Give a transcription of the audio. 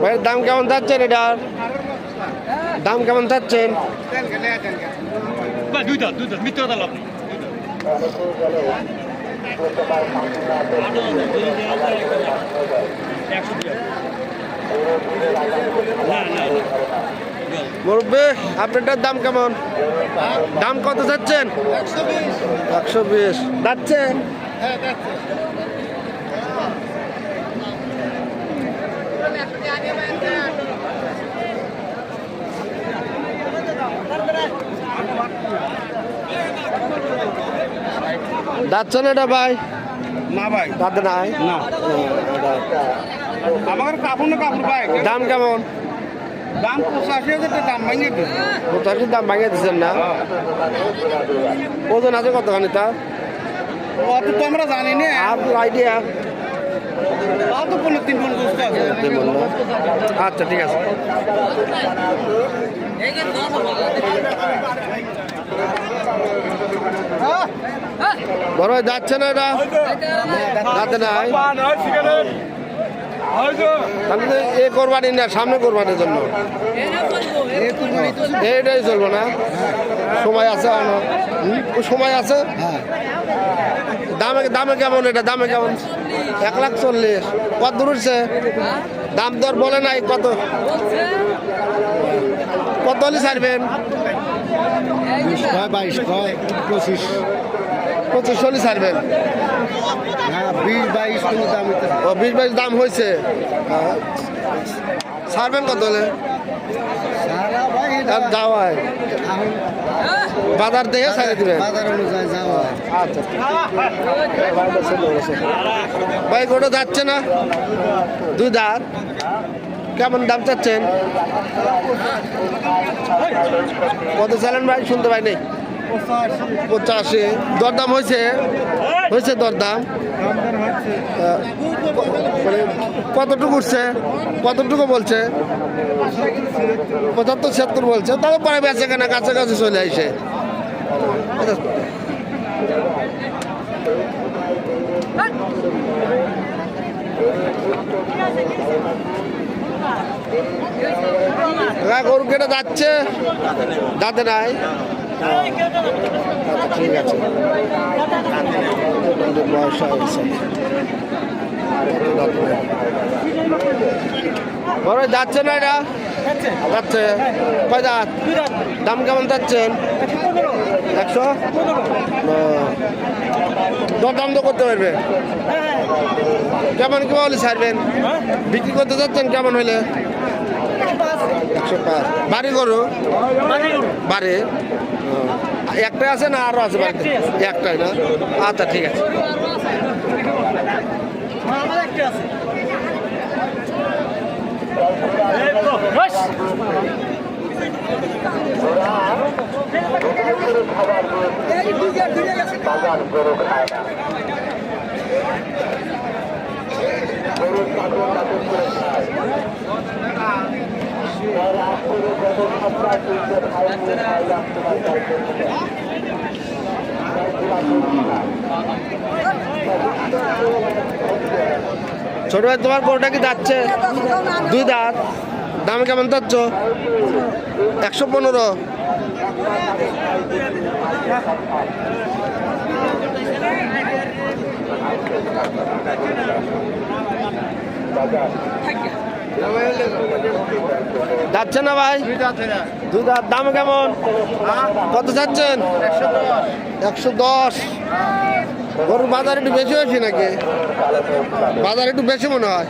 ভাইয়ের দাম কেমন যাচ্ছেন এটার? দাম কেমন যাচ্ছেন? মুরব্বী আপনারটার দাম কেমন? দাম কত যাচ্ছেন? 120 যাচ্ছে। যাচ্ছে না এটা ভাই? না ভাই, দাঁত নাই না। আমার কাপড় না কাপড় ভাই। দাম কেমন? দাম 85,000 টাকা দাম ভাঙিয়ে দিন। 85 দাম ভাঙিয়ে দিচ্ছেন না? ওজন আছে কতখানি তা? অত তো আমরা জানি না। আপনার আইডিয়া? অত 3 গুণ গোস্ত আছে। আচ্ছা ঠিক আছে। বড় ভাই যাচ্ছে না এটা? যাতে নাই তাহলে এ কোরবানি না, সামনে কোরবানির জন্য এইটাই চলবো না? সময় আছে এখনো? সময় আছে। দামে দামে কেমন এটা? দামে কেমন? 1,40,000। কত দূর উঠছে? দাম দর বলে নাই কত? কত হলে ছাড়বেন? 22 কয় 25 25 হলে ছাড়বেন? হ্যাঁ 20-22 কোনো দাম হইতে। ও 20-22 দাম হয়েছে। ছাড়বেন কত হলে? সারা ভাই যাওয়ায় বাজার দেখে ছাড়ে দিবেন। বাজার অনুযায়ী যাওয়া। আচ্ছা ভাই গোটা যাচ্ছে না? 2 দাঁত কেমন দাম চাচ্ছেন? কত চালেন ভাই? শুনতে পাই নেই। 85 দরদাম হয়েছে? হয়েছে দরদাম? মানে কতটুকু উঠছে? কতটুকু বলছে? 75-76 বলছে। তবে পরে বেঁচে কেনা কাছাকাছি চলে আসে। গরু কেটে যাচ্ছে, দাঁতে নাই। আচ্ছা ঠিক আছে। বয়স হয়েছে। বড় যাচ্ছে না এটা? যাচ্ছে। কয় দাঁত? দাম কেমন যাচ্ছেন? 100? দরদাম তো করতে পারবে? কেমন কেমন হলে ছাড়বেন? বিক্রি করতে যাচ্ছেন কেমন হইলে? 105। বাড়ি গরু? বাড়ি একটাই আছে না আরো আছে বাড়িতে? একটাই না? আচ্ছা ঠিক আছে। ছোট ভাই তোমার গরুটা কি যাচ্ছে? 2 দাঁত। দাম কেমন যাচ্ছ? 115। যাচ্ছে না ভাই? 2 দাঁত। দাম কেমন? কত যাচ্ছেন? 110। গরুর বাজার একটু বেশি হয়েছে নাকি? বাজার একটু বেশি মনে হয়।